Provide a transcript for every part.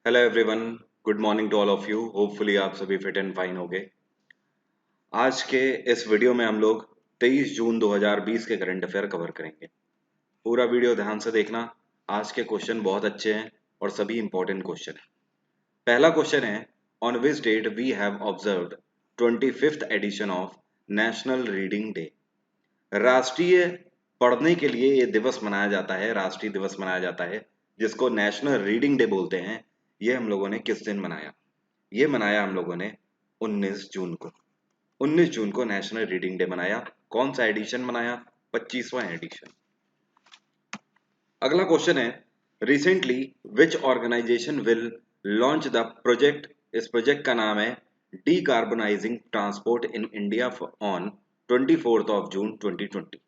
Hello everyone. Good morning to all of you. Hopefully आप सभी fit and fine होंगे। आज के इस वीडियो में हम लोग 23 जून 2020 के करंट अफेयर कवर करेंगे। पूरा वीडियो ध्यान से देखना। आज के क्वेश्चन बहुत अच्छे हैं और सभी इंपॉर्टेंट क्वेश्चन हैं। पहला क्वेश्चन है, on which date we have observed 25th edition of national reading day. राष्ट्रीय पढ़ने के लिए ये दिवस मनाया जाता है, राष्ट्रीय दिवस मनाया जाता है जिसको नेशनल रीडिंग डे बोलते हैं। ये हम लोगों ने किस दिन मनाया? ये मनाया हम लोगों ने 19 जून को। 19 जून को नेशनल रीडिंग डे मनाया। कौन सा एडिशन मनाया? 25वां एडिशन। अगला क्वेश्चन है, recently which organisation will launch the project. इस प्रोजेक्ट का नाम है decarbonising transport in India on 24 जून 2020।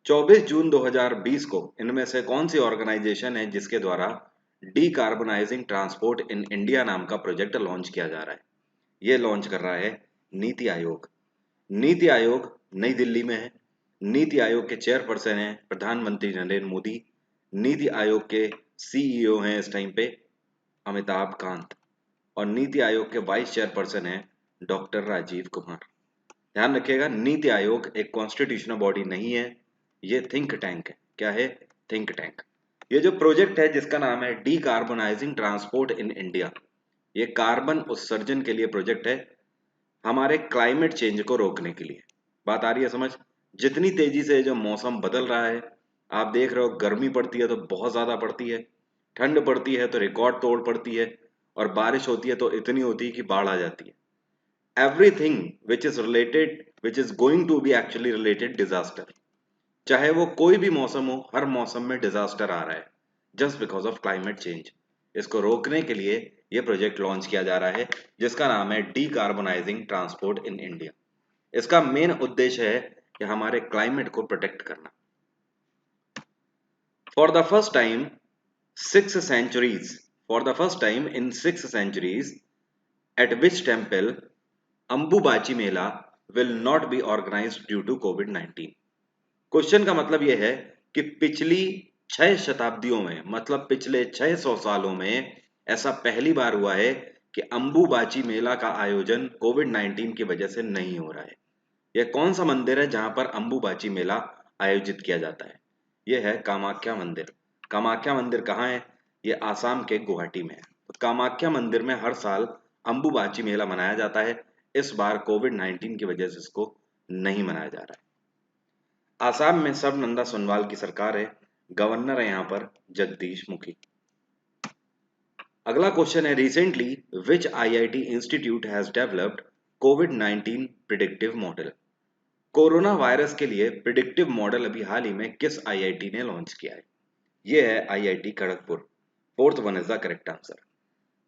24 जून 2020 को इनमें से कौन सी ऑर्गेनाइजेशन है जिसके द्वारा डीकार्बोनाइजिंग ट्रांसपोर्ट इन इंडिया नाम का प्रोजेक्ट लॉन्च किया जा रहा है? ये लॉन्च कर रहा है नीति आयोग। नीति आयोग नई दिल्ली में है। नीति आयोग के चेयरपर्सन हैं प्रधानमंत्री नरेंद्र मोदी। नीति आयोग के सीईओ हैं इस टाइम पे अमिताभ कांत। और नीति आयोग के वाइस चेयरपर्सन हैं डॉक्टर राजीव कुमार। ध्यान रखिएगा, नीति आयोग एक कॉन्स्टिट्यूशनल बॉडी नहीं है, ये थिंक टैंक है। क्या है? Think tank. ये जो प्रोजेक्ट है जिसका नाम है डीकार्बोनाइजिंग ट्रांसपोर्ट इन इंडिया, ये कार्बन उत्सर्जन के लिए प्रोजेक्ट है, हमारे क्लाइमेट चेंज को रोकने के लिए। बात आ रही है समझ? जितनी तेजी से जो मौसम बदल रहा है, आप देख रहे हो, गर्मी पड़ती है तो बहुत ज्यादा पड़ती है, ठंड पड़ती है तो रिकॉर्ड तोड़ पड़ती है, और बारिश होती है तो इतनी होती है कि बाढ़ आ जाती है। Everything which is related, which is going to be actually related disaster. चाहे वो कोई भी मौसम हो, हर मौसम में डिजास्टर आ रहा है just because of climate change. इसको रोकने के लिए ये प्रोजेक्ट लॉन्च किया जा रहा है जिसका नाम है डीकार्बोनाइजिंग ट्रांसपोर्ट इन इंडिया। इसका मेन उद्देश्य है कि हमारे क्लाइमेट को प्रोटेक्ट करना। For the first time six centuries, for the first time in 6 centuries, at which temple Ambubachi Mela will not be organised due to कोविड-19। क्वेश्चन का मतलब यह है कि पिछली 6 शताब्दियों में, मतलब पिछले 600 सालों में ऐसा पहली बार हुआ है कि अंबुबाची मेला का आयोजन कोविड-19 की वजह से नहीं हो रहा है। यह कौन सा मंदिर है जहां पर अंबुबाची मेला आयोजित किया जाता है? यह है कामाख्या मंदिर। कामाख्या मंदिर कहाँ है? यह आसाम के गुवाहाटी में है। तो कामाख्या मंदिर में हर साल अंबुबाची मेला मनाया जाता है। इस बार कोविड-19 की वजह से इसको नहीं मनाया जा रहा है। आसाम में सर्बानंद सोनोवाल की सरकार है, गवर्नर है यहाँ पर जगदीश मुखी। अगला क्वेश्चन है, recently which IIT institute has developed covid predictive model. Corona virus के लिए प्रिडिक्टिव मॉडल अभी हाल ही में किस आईआईटी ने लॉन्च किया है? ये है IIT Kharagpur. Fourth one is the correct answer.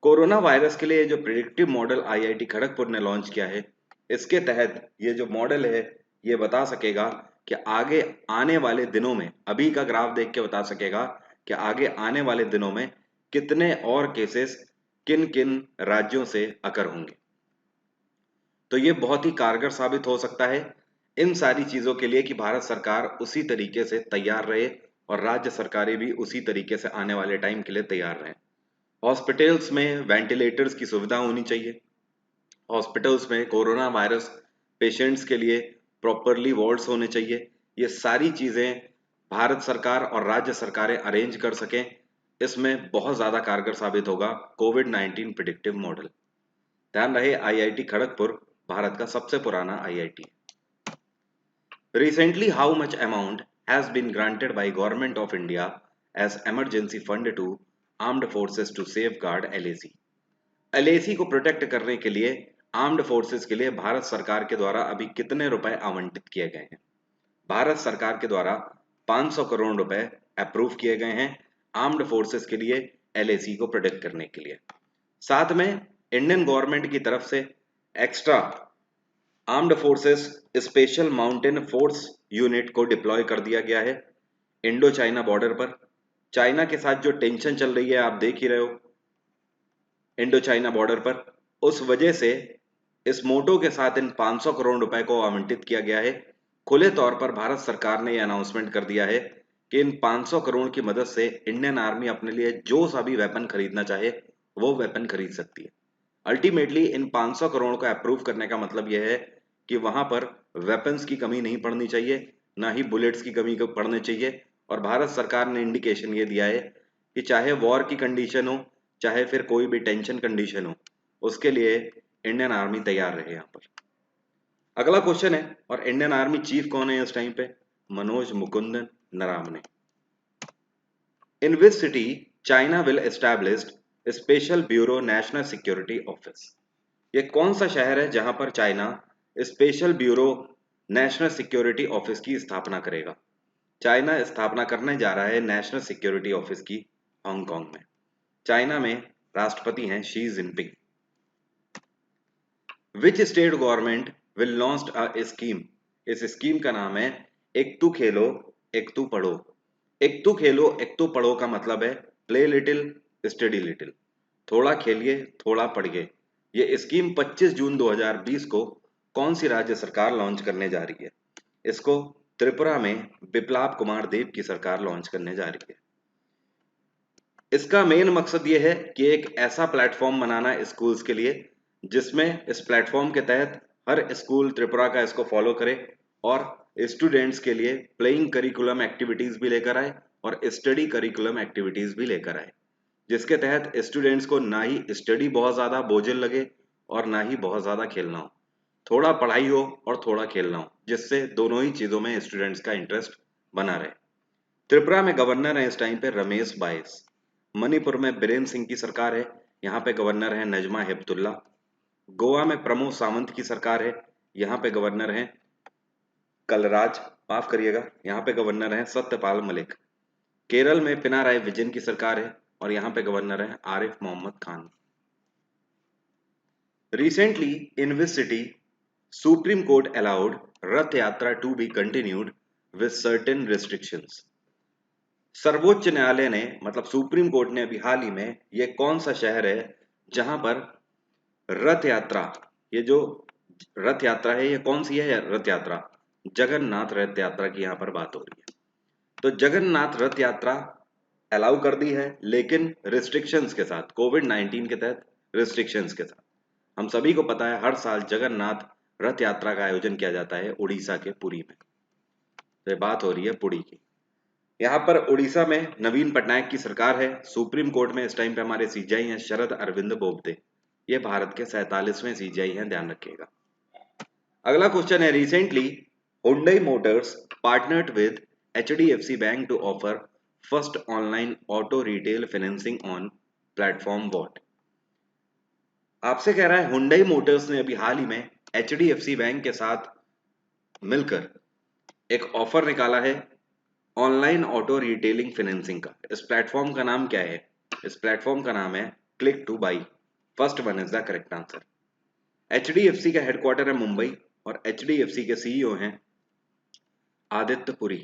Corona virus के लिए जो प्रिडिक्टिव मॉडल आईआईटी खड़गपुर ने लॉन्च किया है, इसके तहत ये जो मॉडल है ये बता सकेगा कि आगे आने वाले दिनों में, अभी का ग्राफ देख के बता सकेगा कि आगे आने वाले दिनों में कितने और केसेस किन किन राज्यों से अकर होंगे। तो ये बहुत ही कारगर साबित हो सकता है इन सारी चीजों के लिए कि भारत सरकार उसी तरीके से तैयार रहे और राज्य सरकारें भी उसी तरीके से आने वाले टाइम के लिए तैयार रहें। हॉस्पिटल्स में वेंटिलेटर्स की सुविधा होनी चाहिए। हॉस्पिटल्स में कोरोना वायरस पेशेंट्स के लिए प्रॉपरली वार्ड्स होने चाहिए। ये सारी चीजें भारत सरकार और राज्य सरकारें अरेंज कर सकें, इसमें बहुत ज्यादा कारगर साबित होगा कोविड-19 प्रिडिक्टिव मॉडल। ध्यान रहे, आईआईटी खड़गपुर भारत का सबसे पुराना आईआईटी है। Recently how much amount has been granted by government of India as emergency fund to armed forces to safeguard LAC. LAC को प्रोटेक्ट करने के लिए, आर्म्ड फोर्सेस के लिए भारत सरकार के द्वारा अभी कितने रुपए आवंटित किए गए हैं? भारत सरकार के द्वारा 500 करोड़ रुपए अप्रूव किए गए हैं आर्म्ड फोर्सेस के लिए, एलएसी को प्रोटेक्ट करने के लिए। साथ में इंडियन गवर्नमेंट की तरफ से extra armed forces special mountain force unit को डिप्लॉय कर दिया गया है इंडो चाइना बॉर्डर पर। चाइना के साथ जो टेंशन चल रही है आप देख ही रहे हो इंडो चाइना बॉर्डर पर, उस वजह से इस मोटो के साथ इन 500 करोड़ रुपए को आवंटित किया गया है। खुले तौर पर भारत सरकार ने यह अनाउंसमेंट कर दिया है कि इन 500 करोड़ की मदद से इंडियन आर्मी अपने लिए जो सा भी वेपन खरीदना चाहे वो वेपन खरीद सकती है। अल्टीमेटली इन 500 करोड़ को अप्रूव करने का मतलब यह है कि वहां पर वेपन्स की कमी नहीं पड़नी चाहिए, ना ही बुलेट्स की कमी पड़नी चाहिए। और भारत सरकार ने इंडिकेशन ये दिया है कि चाहे वॉर की कंडीशन हो, चाहे फिर कोई भी टेंशन कंडीशन हो, उसके लिए इंडियन आर्मी तैयार रहे यहाँ पर। अगला क्वेश्चन है, और इंडियन आर्मी चीफ कौन है इस टाइम पे? Manoj Mukundan Naravane. In which city China will establish special bureau national security office? ये कौन सा शहर है जहां पर China special bureau national security office की स्थापना करेगा? चाइना स्थापना करने जा रहा है नेशनल सिक्योरिटी ऑफिस की हांगकांग में। चाइना में राष्ट्रपति हैं Xi Jinping. Which state government will launch a scheme? इस स्कीम का नाम है एक तू खेलो एक तू पढ़ो। एक तू खेलो एक तू पढ़ो का मतलब है प्ले लिटिल स्टडी लिटिल, थोड़ा खेलिए थोड़ा पढ़िए। ये स्कीम 25 जून 2020 को कौन सी राज्य सरकार लॉन्च करने जा रही है? इसको त्रिपुरा में बिप्लाब कुमार देव की सरकार लॉन्च करने जा रही है। इसका मेन मकसद ये है कि एक ऐसा प्लेटफॉर्म बनाना स्कूल्स के लिए जिसमें इस प्लेटफॉर्म के तहत हर स्कूल त्रिपुरा का इसको फॉलो करे और स्टूडेंट्स के लिए प्लेइंग करिकुलम एक्टिविटीज भी लेकर आए और स्टडी करिकुलम एक्टिविटीज भी लेकर आए, जिसके तहत स्टूडेंट्स को ना ही स्टडी बहुत ज़्यादा बोझिल लगे और ना ही बहुत ज़्यादा खेलना हो। थोड़ा पढ़ाई हो और थोड़ा खेलना हो, जिससे दोनों ही चीज़ों में स्टूडेंट्स का इंटरेस्ट बना रहे। त्रिपुरा में गवर्नर है इस टाइम पे रमेश बाइस। मणिपुर में बीरेन सिंह की सरकार है, यहाँ पे गवर्नर है नजमा हेपतुल्ला। गोवा में प्रमोद सावंत की सरकार है, यहाँ पे गवर्नर हैं कलराज, माफ करिएगा, यहाँ पे गवर्नर हैं सत्यपाल मलिक। केरल में पिनाराई विजयन की सरकार है और यहाँ पे गवर्नर हैं Arif Mohammad Khan. Recently in which city supreme court allowed Rath Yatra to be continued with certain restrictions? सर्वोच्च न्यायालय ने, मतलब सुप्रीम कोर्ट ने अभी हाल ही में, ये कौन सा शहर है जहां पर रथ यात्रा, ये जो रथ यात्रा है ये कौन सी है रथ यात्रा? जगन्नाथ रथ यात्रा की यहाँ पर बात हो रही है। तो जगन्नाथ रथ यात्रा अलाउ कर दी है, लेकिन रिस्ट्रिक्शंस के साथ, कोविड-19 के तहत रिस्ट्रिक्शंस के साथ। हम सभी को पता है हर साल जगन्नाथ रथ यात्रा का आयोजन किया जाता है उड़ीसा के पुरी में। तो ये बात हो रही है पुरी की। यहाँ पर उड़ीसा में नवीन पटनायक की सरकार है। सुप्रीम कोर्ट में इस टाइम पे हमारे सीजेआई हैं शरद अरविंद बोबडे। ये भारत के 47वें सीजेआई हैं, ध्यान रखिएगा। अगला क्वेश्चन है, recently Hyundai motors partnered with HDFC bank to offer first online auto retail financing on platform what? आपसे कह रहा है Hyundai मोटर्स ने अभी हाल ही में HDFC बैंक के साथ मिलकर एक ऑफर निकाला है ऑनलाइन ऑटो रिटेलिंग फाइनेंसिंग का। इस प्लेटफॉर्म का नाम क्या है? इस प्लेटफॉर्म का नाम है click two by. First one is the correct answer. HDFC का हेडक्वार्टर है मुंबई और HDFC के सीईओ हैं आदित्य पुरी।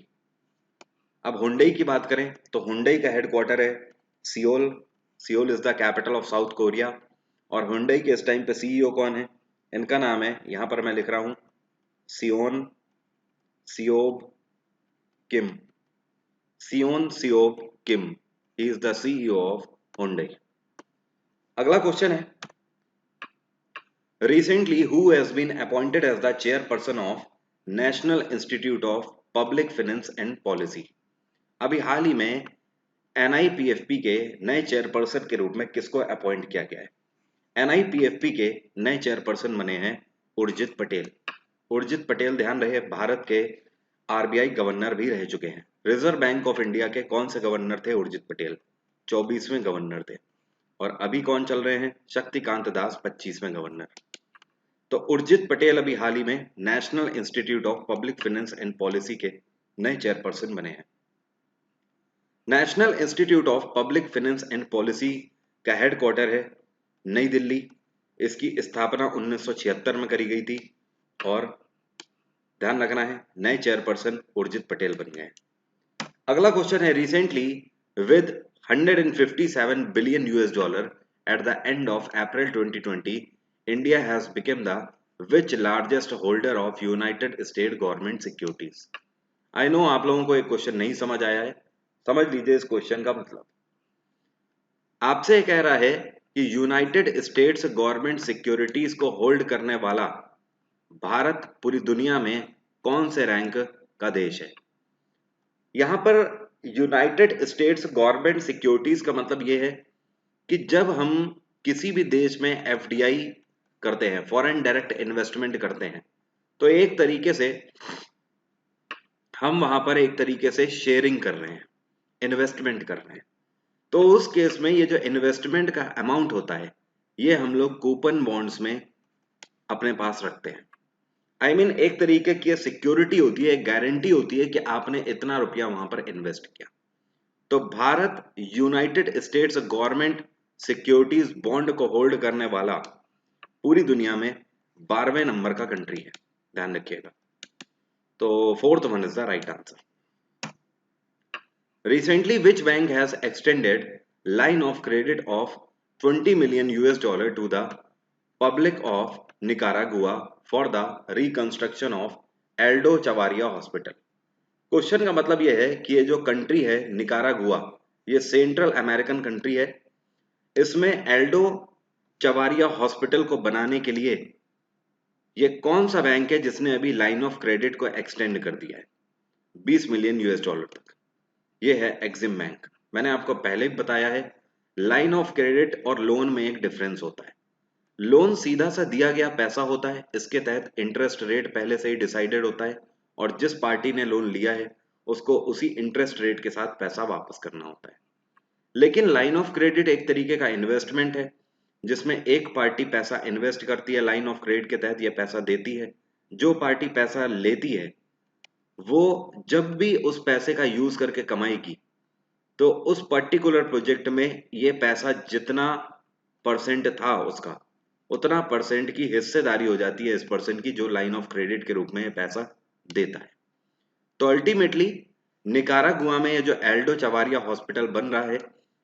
अब हुंडई की बात करें तो हुंडई का हेडक्वार्टर है Seoul. Seoul is the capital of south Korea. और हुंडई के इस टाइम पे सीईओ कौन है? इनका नाम है, यहां पर मैं लिख रहा हूं, Seon Seob Kim. Seon Seob Kim, he is the CEO of Hyundai. अगला क्वेश्चन है, recently who has been appointed as the chairperson of national institute of public finance and policy? अभी हाल ही में NIPFP के नए चेयरपर्सन के रूप में किसको अपॉइंट किया गया है? NIPFP के नए चेयरपर्सन बने हैं उर्जित पटेल। उर्जित पटेल, ध्यान रहे, भारत के RBI गवर्नर भी रह चुके हैं। रिजर्व बैंक ऑफ इंडिया के कौन से गवर्नर थे उर्जित पटेल? 24वें गवर्नर थे। और अभी कौन चल रहे हैं? शक्तिकांत दास 25वें गवर्नर। तो उर्जित पटेल अभी हाल ही में national institute of public finance and policy के नए चेयरपर्सन बने हैं। National institute of public finance and policy का हेडक्वार्टर है नई दिल्ली। इसकी स्थापना 1976 में करी गई थी और ध्यान रखना है नए चेयरपर्सन उर्जित पटेल बन गए। अगला क्वेश्चन है, recently with 157 billion $, at the end of April 2020 India has become the which largest holder of United state government securities? I know आप लोगों को एक क्वेश्चन नहीं समझ आया है, समझ लीजिए इस क्वेश्चन का मतलब। आपसे कह रहा है कि यूनाइटेड स्टेट्स गवर्नमेंट सिक्योरिटीज को होल्ड करने वाला भारत पूरी दुनिया में कौन से रैंक का देश है। यहां पर यूनाइटेड स्टेट्स गवर्नमेंट सिक्योरिटीज का मतलब यह है कि जब हम किसी भी देश में एफडीआई करते हैं, फॉरेन डायरेक्ट इन्वेस्टमेंट करते हैं, तो एक तरीके से हम वहां पर एक तरीके से शेयरिंग कर रहे हैं, इन्वेस्टमेंट कर रहे हैं। तो उस केस में ये जो इन्वेस्टमेंट का अमाउंट होता है, ये हम लोग कूपन बॉन्ड्स में अपने पास रखते हैं। आई मीन एक तरीके की सिक्योरिटी होती है, एक गारंटी होती है कि आपने इतना रुपया वहां पर इन्वेस्ट किया। तो Bharat United states government securities bond को होल्ड करने वाला पूरी दुनिया में 12वें नंबर का कंट्री है, ध्यान रखिएगा। तो fourth one is the right answer. Recently, which bank has extended line of credit of 20 million US dollar to the public of Nicaragua for the reconstruction of Aldo Chavarria Hospital? Question का मतलब यह है कि ये जो country है Nicaragua, ये central American country है। इसमें एल्डो चवारिया हॉस्पिटल को बनाने के लिए ये कौन सा बैंक है जिसने अभी लाइन ऑफ क्रेडिट को एक्सटेंड कर दिया है 20 मिलियन यूएस डॉलर तक? ये है एक्सिम बैंक। मैंने आपको पहले भी बताया है, लाइन ऑफ क्रेडिट और लोन में एक डिफरेंस होता है। लोन सीधा सा दिया गया पैसा होता है, इसके तहत इंटरेस्ट रेट पहले से ही डिसाइडेड होता है और जिस पार्टी ने लोन लिया है उसको उसी इंटरेस्ट रेट के साथ पैसा वापस करना होता है। लेकिन लाइन ऑफ क्रेडिट एक तरीके का इन्वेस्टमेंट है जिसमें एक पार्टी पैसा इन्वेस्ट करती है, लाइन ऑफ क्रेडिट के तहत यह पैसा देती है। जो पार्टी पैसा लेती है वो जब भी उस पैसे का यूज करके कमाएगी तो उस पर्टिकुलर प्रोजेक्ट में ये पैसा जितना परसेंट था उसका उतना परसेंट की हिस्सेदारी हो जाती है इस पर्सन की जो लाइन ऑफ क्रेडिट के रूप में ये पैसा देता है। तो अल्टीमेटली निकारागुआ में ये जो एल्डो चवारिया हॉस्पिटल बन रहा है,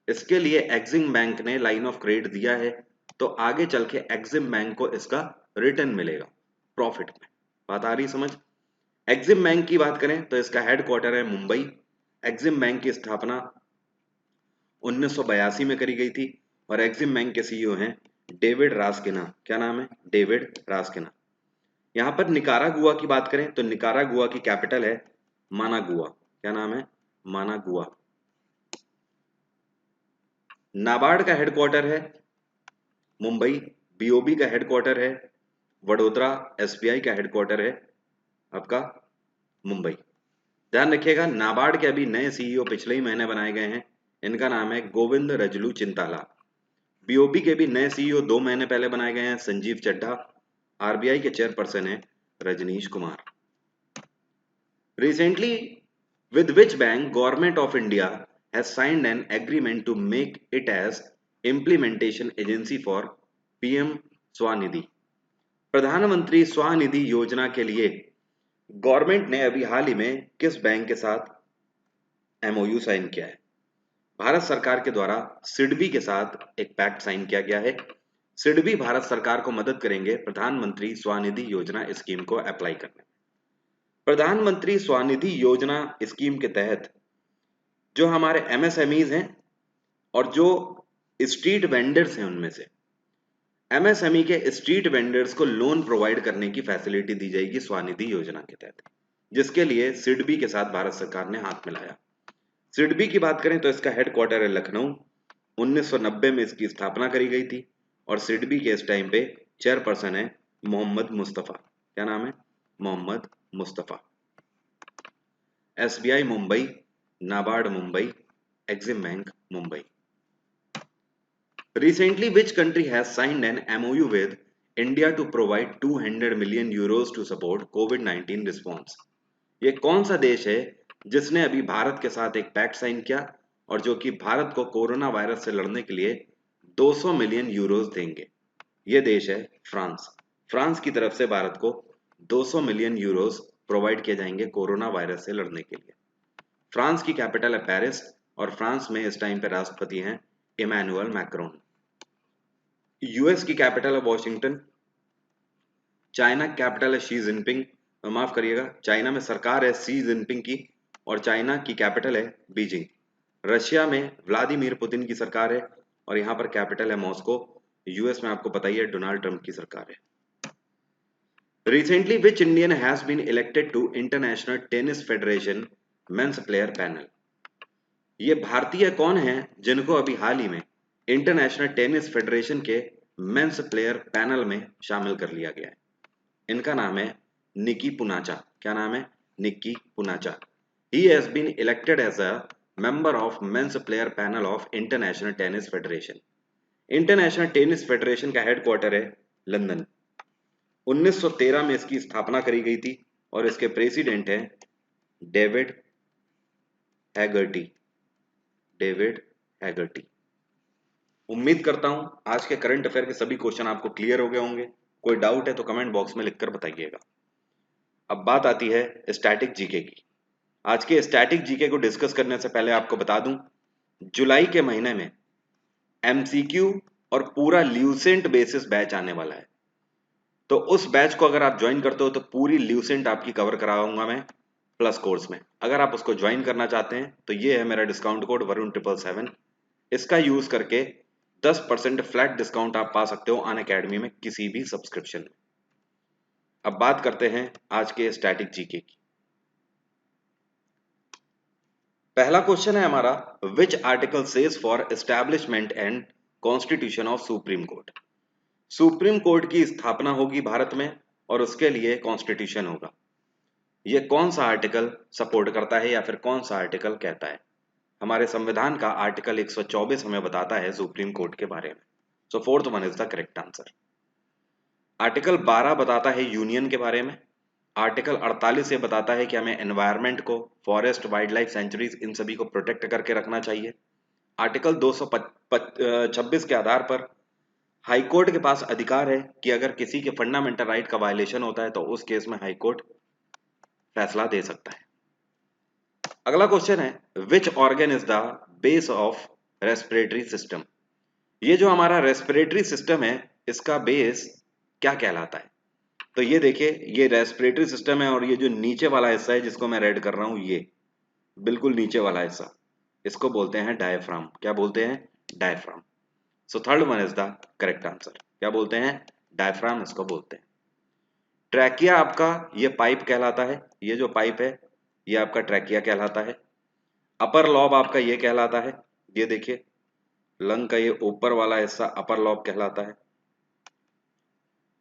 इसके लिए एक्सिम बैंक ने लाइन ऑफ क्रेडिट दिया है। तो आगे चल के एक्सिम बैंक को इसका रिटर्न मिलेगा प्रॉफिट में। बात आ रही समझ? एक्सिम बैंक की बात करें तो इसका हेडक्वार्टर है मुंबई। एक्सिम बैंक की स्थापना 1982 में करी गई थी और एक्सिम बैंक के सीईओ हैं डेविड रास्किना। क्या नाम है? डेविड रास्किना। यहां पर निकारागुआ की बात करें तो निकारागुआ की कैपिटल है मानागुआ। क्या नाम है? मानागुआ। नाबार्ड का हेडक्वार्टर है मुंबई। बीओबी का हेडक्वार्टर है वडोदरा। एसबीआई का हेडक्वार्टर है आपका मुंबई। ध्यान रखिएगा, नाबार्ड के अभी नए सीईओ पिछले ही महीने बनाए गए हैं। इनका नाम है गोविंद रजलू चिंताला। बीओबी के भी नए सीईओ 2 महीने पहले बनाए गए हैं, संजीव चड्ढा। आरबीआई के चेयरपर्सन है Rajnish Kumar. Recently with which bank government of India has signed an agreement to make it as implementation agency for PM Svanidhi? प्रधानमंत्री स्वनिधि योजना के लिए गवर्नमेंट ने अभी हाल ही में किस बैंक के साथ एमओयू साइन किया है? भारत सरकार के द्वारा सिडबी के साथ एक पैक्ट साइन किया गया है। सिडबी भारत सरकार को मदद करेंगे प्रधानमंत्री स्वनिधि योजना स्कीम को अप्लाई करने में। प्रधानमंत्री स्वनिधि योजना स्कीम के तहत जो हमारे एमएसएमईज हैं और जो स्ट्रीट वेंडर्स हैं, उनमें से एमएसएमई के स्ट्रीट वेंडर्स को लोन प्रोवाइड करने की फैसिलिटी दी जाएगी स्वनिधि योजना के तहत, जिसके लिए सिडबी के साथ भारत सरकार ने हाथ मिलाया। सिडबी की बात करें तो इसका हेडक्वार्टर है लखनऊ। 1990 में इसकी स्थापना करी गई थी और सिडबी के इस टाइम पे चेयरपर्सन है मोहम्मद मुस्तफा। क्या नाम है? Mohammad Mustafa. SBI Mumbai, NABARD Mumbai, EXIM bank Mumbai. Recently, which country has signed an MOU with India to provide 200 million euros to support COVID-19 response? ये कौन सा देश है जिसने अभी भारत के साथ एक पैक्ट साइन किया और जो कि भारत को कोरोना वायरस से लड़ने के लिए 200 मिलियन यूरोस देंगे? ये देश है फ्रांस। फ्रांस की तरफ से भारत को 200 मिलियन यूरोस प्रोवाइड किए जाएंगे कोरोना वायरस से लड़ने के लिए। फ्रांस की कैपिटल है पेरिस और फ्रांस में इस टाइम पे राष्ट्रपति हैं इमैनुअल मैक्रोन। यूएस की कैपिटल है वॉशिंगटन। चाइना की कैपिटल है शी जिनपिंग। माफ करिएगा, चाइना में सरकार है शी जिनपिंग की और चाइना की कैपिटल है बीजिंग। रशिया में व्लादिमीर पुतिन की सरकार है और यहाँ पर कैपिटल है मॉस्को। यूएस में आपको पता ही है डोनाल्ड ट्रंप की सरकार है। Recently, which Indian has been elected to International Tennis Federation Men's Player Panel? ये भारतीय कौन है जिनको अभी हाल ही में इंटरनेशनल टेनिस फेडरेशन के मेंस प्लेयर पैनल में शामिल कर लिया गया है? इनका नाम है निकी पुनाचा। क्या नाम है? निकी Poonacha. He has been elected as a member of men's player panel of International Tennis Federation. International tennis federation का हेडक्वार्टर है लंदन। 1913 में इसकी स्थापना करी गई थी और इसके प्रेसिडेंट हैं डेविड हैगर्टी। David Haggerty. उम्मीद करता हूं आज के करंट अफेयर के सभी क्वेश्चन आपको क्लियर हो गए होंगे। कोई डाउट है तो कमेंट बॉक्स में लिखकर बताइएगा। अब बात आती है स्टैटिक जीके की। आज के स्टैटिक जीके को डिस्कस करने से पहले आपको बता दूं, जुलाई के महीने में एमसीक्यू और पूरा ल्यूसेंट बेसिस बैच आने वाला है। तो उस बैच को अगर आप ज्वाइन करते हो तो पूरी ल्यूसेंट आपकी कवर कराऊंगा मैं प्लस कोर्स में। अगर आप उसको ज्वाइन करना चाहते हैं तो ये है मेरा डिस्काउंट कोड वरुण777। इसका यूज करके 10% फ्लैट डिस्काउंट आप पा सकते हो अन अकेडमी में किसी भी सब्सक्रिप्शन में। अब बात करते हैं आज के स्टैटिक जीके की। पहला क्वेश्चन है हमारा, which article says for establishment and constitution of supreme court? Supreme court की स्थापना होगी भारत में और उसके लिए कॉन्स्टिट्यूशन होगा। यह कौन सा आर्टिकल सपोर्ट करता है या फिर कौन सा आर्टिकल कहता है? हमारे संविधान का आर्टिकल 124 हमें बताता है सुप्रीम कोर्ट के बारे में। So fourth one is the correct answer. Article 12 बताता है यूनियन के बारे में। आर्टिकल 48 ये बताता है कि हमें एनवायरनमेंट को, फॉरेस्ट, वाइल्ड लाइफ सेंचुरीज, इन सभी को प्रोटेक्ट करके रखना चाहिए। आर्टिकल 226 के आधार पर हाईकोर्ट के पास अधिकार है कि अगर किसी के फंडामेंटल राइट का वायलेशन होता है तो उस केस में हाईकोर्ट फैसला दे सकता है। अगला क्वेश्चन है, which organ is the base of respiratory system? ये जो हमारा रेस्पिरेटरी सिस्टम है इसका बेस क्या कहलाता है? तो ये देखिए, ये रेस्पिरेटरी सिस्टम है और ये जो नीचे वाला हिस्सा है जिसको मैं रेड कर रहा हूं, ये बिल्कुल नीचे वाला हिस्सा, इसको बोलते हैं डायफ्राम। क्या बोलते हैं? Diaphragm. So third one is the correct answer. क्या बोलते हैं? डायफ्राम इसको बोलते हैं। ट्रैकिया आपका ये पाइप कहलाता है। ये जो पाइप है ये आपका ट्रैकिया कहलाता है। अपर लॉब आपका ये कहलाता है। ये देखिए, लंग का ये ऊपर वाला हिस्सा अपर लॉब कहलाता है।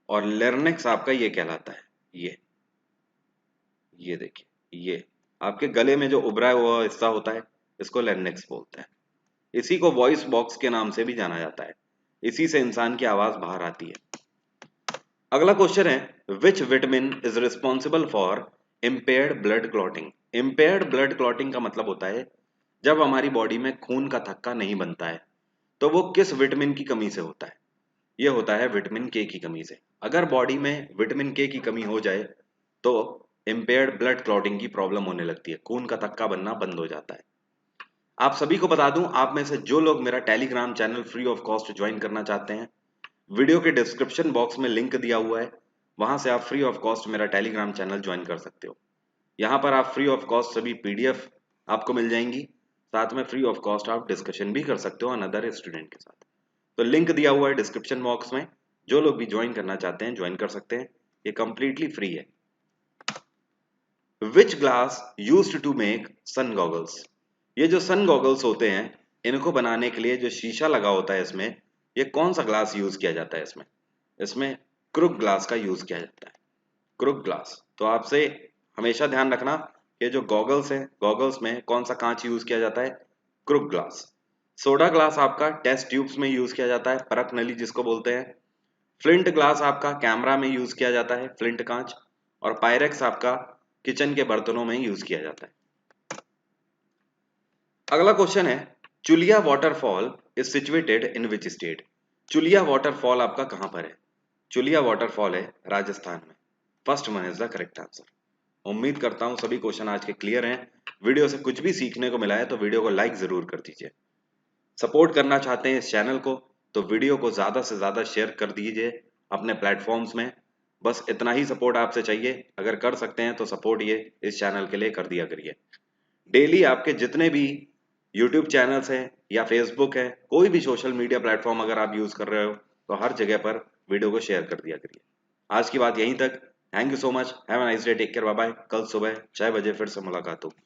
और लेर्नेक्स आपका ये कहलाता है। ये देखिए, ये आपके गले में जो उभरा हुआ हिस्सा होता है इसको लेर्नेक्स बोलते हैं। इसी को वॉइस बॉक्स के नाम से भी जाना जाता है। इसी से इंसान की आवाज बाहर आती है। अगला क्वेश्चन है, which vitamin is responsible for impaired blood clotting? Impaired blood clotting का मतलब होता है जब हमारी बॉडी में खून का थक्का नहीं बनता है तो वो किस विटामिन की कमी से होता है? ये होता है विटामिन के की कमी से। अगर बॉडी में विटामिन के की कमी हो जाए तो इम्पेयर्ड ब्लड क्लॉटिंग की प्रॉब्लम होने लगती है, खून का थक्का बनना बंद हो जाता है। आप सभी को बता दूं, आप में से जो लोग मेरा Telegram channel free of cost join करना चाहते हैं, वीडियो के डिस्क्रिप्शन बॉक्स में लिंक दिया हुआ है, वहां से आप फ्री ऑफ कॉस्ट मेरा टेलीग्राम चैनल ज्वाइन कर सकते हो। यहाँ पर आप फ्री ऑफ कॉस्ट सभी पीडीएफ आपको मिल जाएंगी, साथ में फ्री ऑफ कॉस्ट आप डिस्कशन भी कर सकते हो अनदर स्टूडेंट के साथ। तो लिंक दिया हुआ है डिस्क्रिप्शन बॉक्स में, जो लोग भी ज्वाइन करना चाहते हैं ज्वाइन कर सकते हैं, ये कंप्लीटली फ्री है। Which glass used to make sun goggles? ये जो सन गॉगल्स होते हैं इनको बनाने के लिए जो शीशा लगा होता है इसमें, ये कौन सा ग्लास यूज किया जाता है? इसमें क्रुक ग्लास का यूज किया जाता है। Crookes glass. तो आपसे हमेशा ध्यान रखना, ये जो गॉगल्स है, गॉगल्स में कौन सा कांच यूज किया जाता है? Crookes glass. सोडा ग्लास आपका टेस्ट ट्यूब्स में यूज किया जाता है, परख नली जिसको बोलते हैं। फ्लिंट ग्लास आपका कैमरा में यूज किया जाता है, फ्लिंट कांच। और पायरेक्स आपका किचन के बर्तनों में यूज किया जाता है। अगला क्वेश्चन है, चुलिया waterfall is situated in which state? Chulia waterfall आपका कहां पर है? चुलिया वाटरफॉल है राजस्थान में। First one is the correct answer. उम्मीद करता हूं सभी क्वेश्चन आज के क्लियर हैं। वीडियो से कुछ भी सीखने को मिला है तो वीडियो को लाइक जरूर कर दीजिए। सपोर्ट करना चाहते हैं इस चैनल को तो वीडियो को ज्यादा से ज्यादा शेयर कर दीजिए अपने प्लेटफॉर्म्स में। बस इतना ही सपोर्ट आपसे चाहिए। अगर कर सकते हैं तो सपोर्ट ये इस चैनल के लिए कर दिया करिए। डेली आपके जितने भी यूट्यूब चैनल्स हैं या फेसबुक है, कोई भी सोशल मीडिया प्लेटफॉर्म अगर आप यूज कर रहे हो तो हर जगह पर वीडियो को शेयर कर दिया करिए। आज की बात यहीं तक। Thank you so much, have a nice day, take care, bye bye. कल सुबह 6 बजे फिर से मुलाकात होगी।